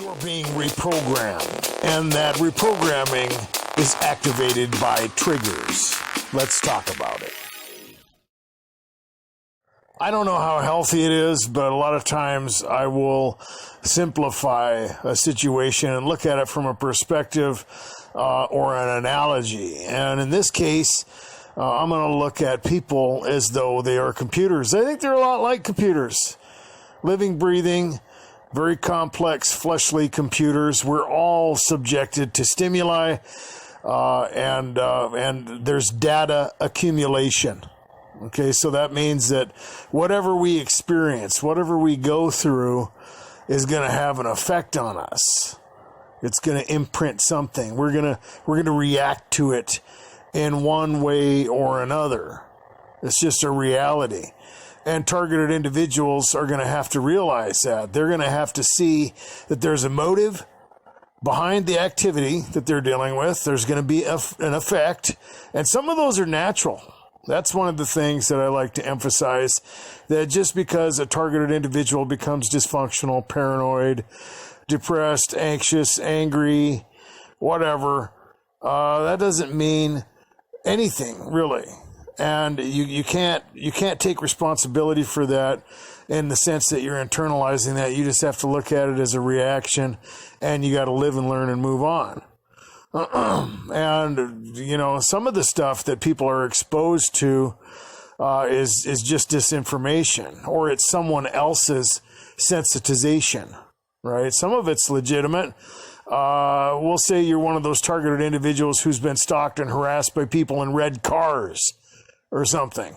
You're being reprogrammed, and that reprogramming is activated by triggers. Let's talk about it. I don't know how healthy it is, but a lot of times I will simplify a situation and look at it from a perspective or an analogy. And in this case, I'm going to look at people as though they are computers. I think they're a lot like computers. Living, breathing, very complex, fleshly computers. We're all subjected to stimuli, and there's data accumulation. Okay, so that means that whatever we experience, whatever we go through, is going to have an effect on us. It's going to imprint something. We're going to react to it in one way or another. It's just a reality. And targeted individuals are going to have to realize that. They're going to have to see that there's a motive behind the activity that they're dealing with. There's going to be an effect. And some of those are natural. That's one of the things that I like to emphasize, that just because a targeted individual becomes dysfunctional, paranoid, depressed, anxious, angry, whatever, that doesn't mean anything, really. And you can't take responsibility for that in the sense that you're internalizing that. You just have to look at it as a reaction, and you got to live and learn and move on. And, you know, some of the stuff that people are exposed to is just disinformation, or it's someone else's sensitization, right? Some of it's legitimate. We'll say you're one of those targeted individuals who's been stalked and harassed by people in red cars or something.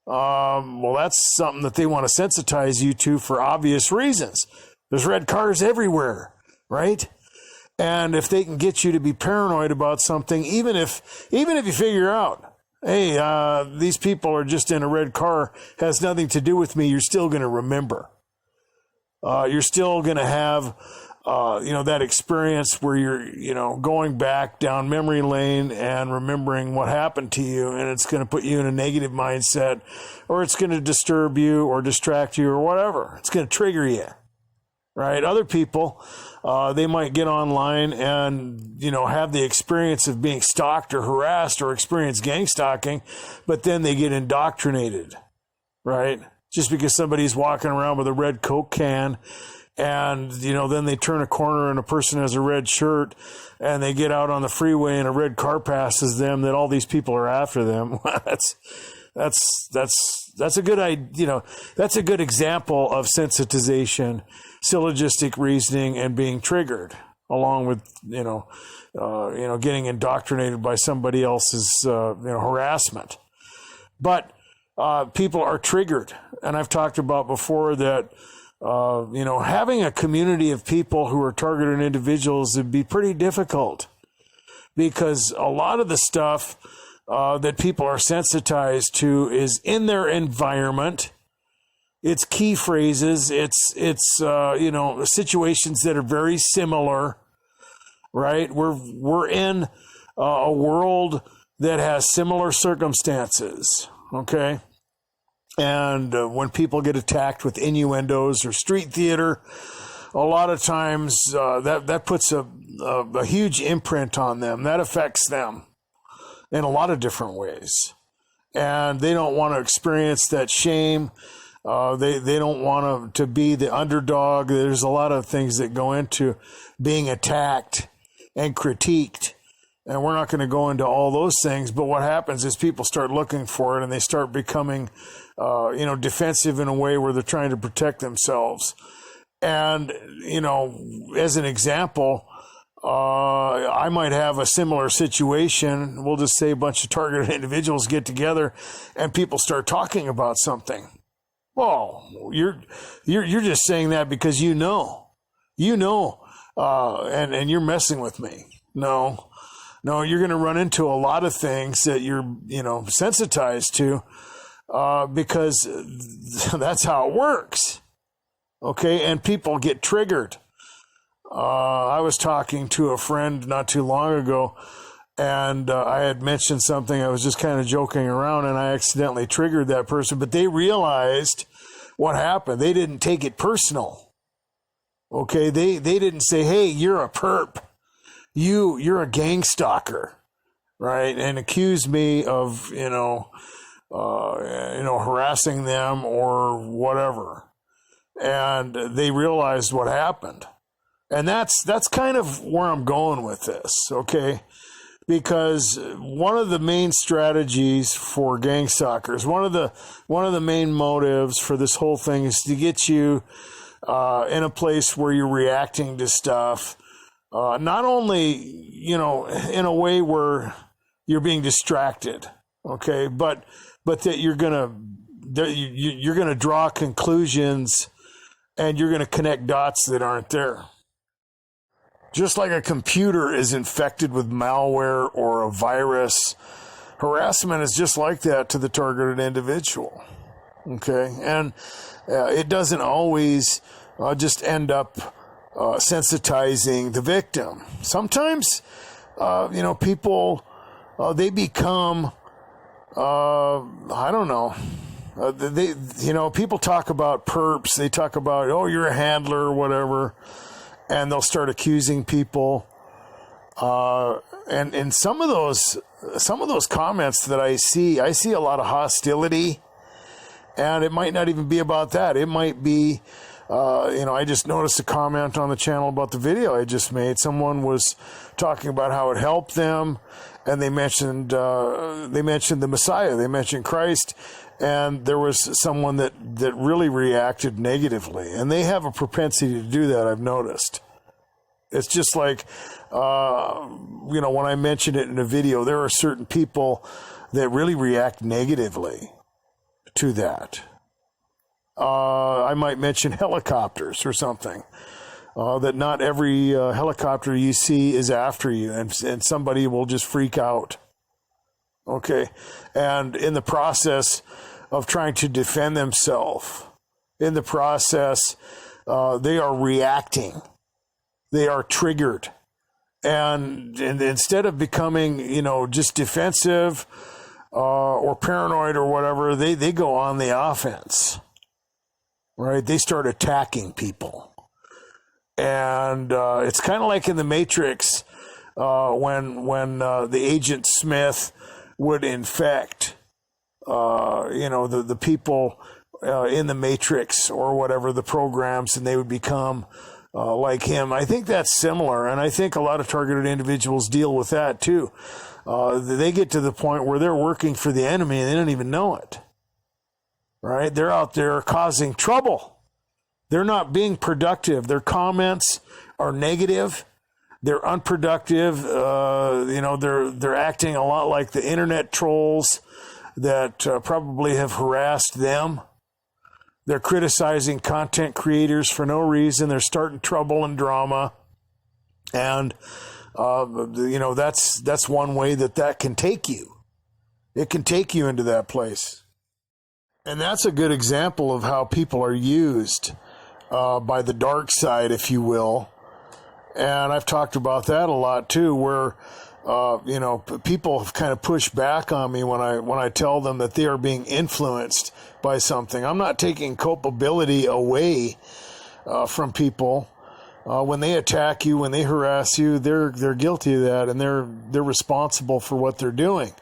Well, that's something that they want to sensitize you to for obvious reasons. There's red cars everywhere, right? And if they can get you to be paranoid about something, even if you figure out, hey, these people are just in a red car, has nothing to do with me, you're still going to remember. You're still going to have, that experience where you're, going back down memory lane and remembering what happened to you, and it's going to put you in a negative mindset, or it's going to disturb you or distract you or whatever. It's going to trigger you, right? Other people, they might get online and, have the experience of being stalked or harassed or experience gangstalking, but then they get indoctrinated, right? Just because somebody's walking around with a red Coke can and, then they turn a corner and a person has a red shirt and they get out on the freeway and a red car passes them, that all these people are after them. That's a good idea. That's a good example of sensitization, syllogistic reasoning, and being triggered, along with, getting indoctrinated by somebody else's, harassment. But, people are triggered. And I've talked about before that, having a community of people who are targeted individuals would be pretty difficult, because a lot of the stuff that people are sensitized to is in their environment. It's key phrases. It's situations that are very similar, right? We're in a world that has similar circumstances, okay? And when people get attacked with innuendos or street theater, a lot of times that puts a huge imprint on them. That affects them in a lot of different ways. And they don't want to experience that shame. They don't want to be the underdog. There's a lot of things that go into being attacked and critiqued. And we're not going to go into all those things. But what happens is people start looking for it, and they start becoming, defensive in a way where they're trying to protect themselves. And, as an example, I might have a similar situation. We'll just say a bunch of targeted individuals get together and people start talking about something. Well, you're just saying that because and you're messing with me. No, you're going to run into a lot of things that you're, sensitized to, because that's how it works. Okay. And people get triggered. I was talking to a friend not too long ago, and I had mentioned something. I was just kind of joking around, and I accidentally triggered that person, but they realized what happened. They didn't take it personal. Okay, they didn't say, "Hey, you're a perp. You're a gang stalker," right? And accuse me of harassing them or whatever. And they realized what happened. And that's kind of where I'm going with this, okay? Because one of the main strategies for gang stalkers, one of the main motives for this whole thing is to get you in a place where you're reacting to stuff, not only in a way where you're being distracted, okay, but that you're gonna draw conclusions and you're gonna connect dots that aren't there. Just like a computer is infected with malware or a virus, harassment is just like that to the targeted individual. Okay, and it doesn't always just end up sensitizing the victim. Sometimes, people they become I don't know. People talk about perps. They talk about, oh, you're a handler or whatever, and they'll start accusing people. And some of those comments that I see a lot of hostility, and it might not even be about that. It might be, I just noticed a comment on the channel about the video I just made. Someone was talking about how it helped them, and they mentioned the Messiah, they mentioned Christ, and there was someone that really reacted negatively, and they have a propensity to do that. I've noticed. It's just like, when I mention it in a video, there are certain people that really react negatively to that. I might mention helicopters or something. That not every helicopter you see is after you, and somebody will just freak out. Okay, and in the process of trying to defend themselves, in the process, they are reacting. They are triggered, and instead of becoming, just defensive or paranoid or whatever, they go on the offense. Right? They start attacking people. And it's kind of like in the Matrix when the Agent Smith would infect, the people in the Matrix or whatever, the programs, and they would become like him. I think that's similar, and I think a lot of targeted individuals deal with that too. They get to the point where they're working for the enemy and they don't even know it. Right? They're out there causing trouble. They're not being productive. Their comments are negative. They're unproductive. They're acting a lot like the internet trolls that probably have harassed them. They're criticizing content creators for no reason. They're starting trouble and drama. And, that's one way that can take you. It can take you into that place. And that's a good example of how people are used by the dark side, if you will. And I've talked about that a lot too, where people have kind of pushed back on me when I tell them that they are being influenced by something. I'm not taking culpability away from people. When they attack you, when they harass you, they're guilty of that, and they're responsible for what they're doing.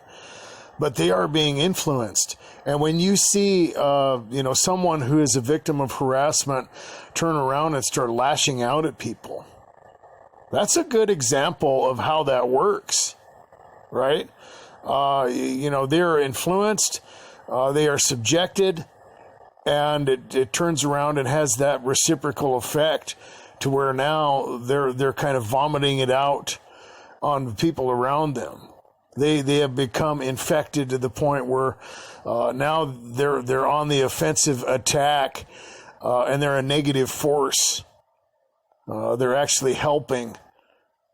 But they are being influenced. And when you see, someone who is a victim of harassment turn around and start lashing out at people, that's a good example of how that works, right? They are influenced, they are subjected, and it turns around and has that reciprocal effect to where now they're kind of vomiting it out on the people around them. They have become infected to the point where now they're on the offensive attack, and they're a negative force. They're actually helping,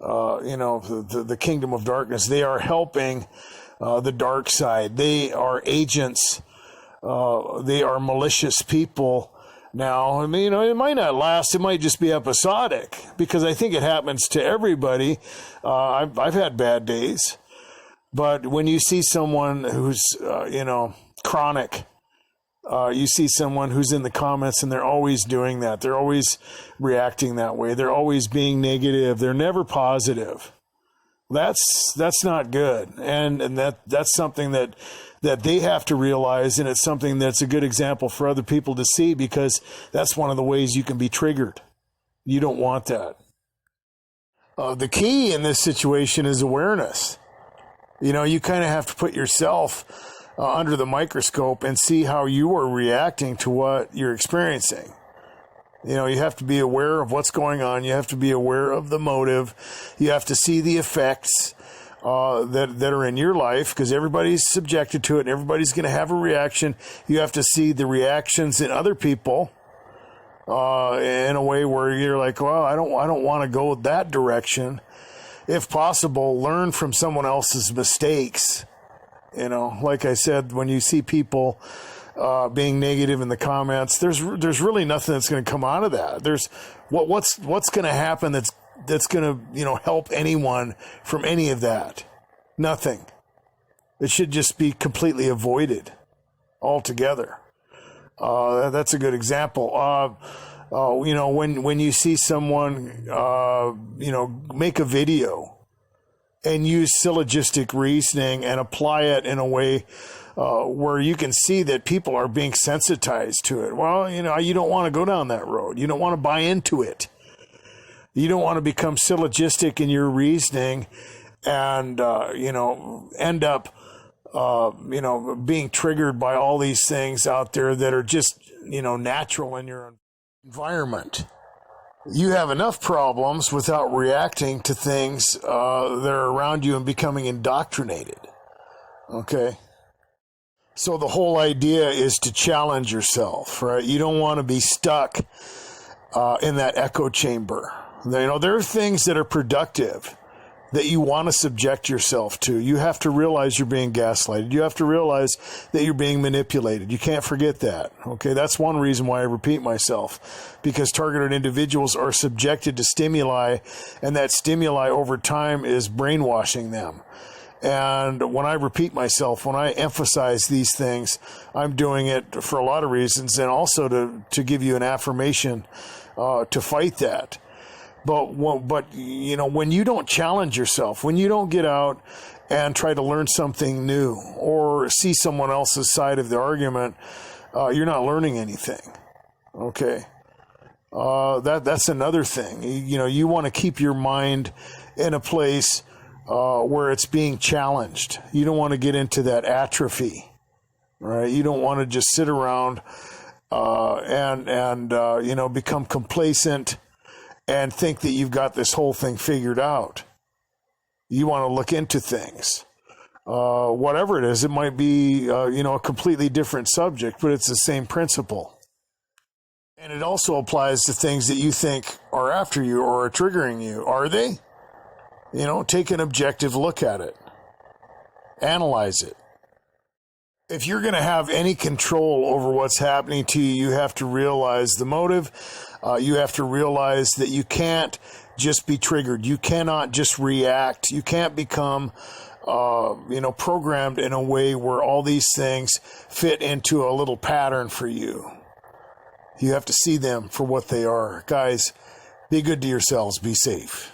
the kingdom of darkness. They are helping the dark side. They are agents. They are malicious people. Now, I mean, it might not last. It might just be episodic, because I think it happens to everybody. I've had bad days. But when you see someone who's, chronic, You see someone who's in the comments and they're always doing that. They're always reacting that way. They're always being negative. They're never positive. That's not good. And that's something that they have to realize, and it's something that's a good example for other people to see, because that's one of the ways you can be triggered. You don't want that. The key in this situation is awareness. You kind of have to put yourself under the microscope and see how you are reacting to what you're experiencing. You have to be aware of what's going on. You have to be aware of the motive. You have to see the effects that are in your life, because everybody's subjected to it and everybody's going to have a reaction. You have to see the reactions in other people in a way where you're like, well, I don't want to go that direction. If possible, learn from someone else's mistakes. Like I said, when you see people being negative in the comments, there's really nothing that's going to come out of that. There's what's going to happen that's going to help anyone from any of that. Nothing. It should just be completely avoided altogether. That's a good example. When you see someone make a video and use syllogistic reasoning and apply it in a way where you can see that people are being sensitized to it. Well, you don't want to go down that road. You don't want to buy into it. You don't want to become syllogistic in your reasoning and, end up, being triggered by all these things out there that are just, natural in your environment. You have enough problems without reacting to things that are around you and becoming indoctrinated. Okay? So the whole idea is to challenge yourself, right? You don't want to be stuck in that echo chamber. There are things that are productive that you want to subject yourself to. You have to realize you're being gaslighted. You have to realize that you're being manipulated. You can't forget that. Okay, that's one reason why I repeat myself, because targeted individuals are subjected to stimuli, and that stimuli over time is brainwashing them. And when I repeat myself, when I emphasize these things, I'm doing it for a lot of reasons, and also to give you an affirmation to fight that. But when you don't challenge yourself, when you don't get out and try to learn something new or see someone else's side of the argument, you're not learning anything. Okay, that's another thing. You want to keep your mind in a place where it's being challenged. You don't want to get into that atrophy, right? You don't want to just sit around and become complacent and think that you've got this whole thing figured out. You want to look into things. Whatever it is, it might be, a completely different subject, but it's the same principle. And it also applies to things that you think are after you or are triggering you. Are they? Take an objective look at it. Analyze it. If you're going to have any control over what's happening to you, you have to realize the motive. You have to realize that you can't just be triggered. You cannot just react. You can't become, programmed in a way where all these things fit into a little pattern for you. You have to see them for what they are. Guys, be good to yourselves. Be safe.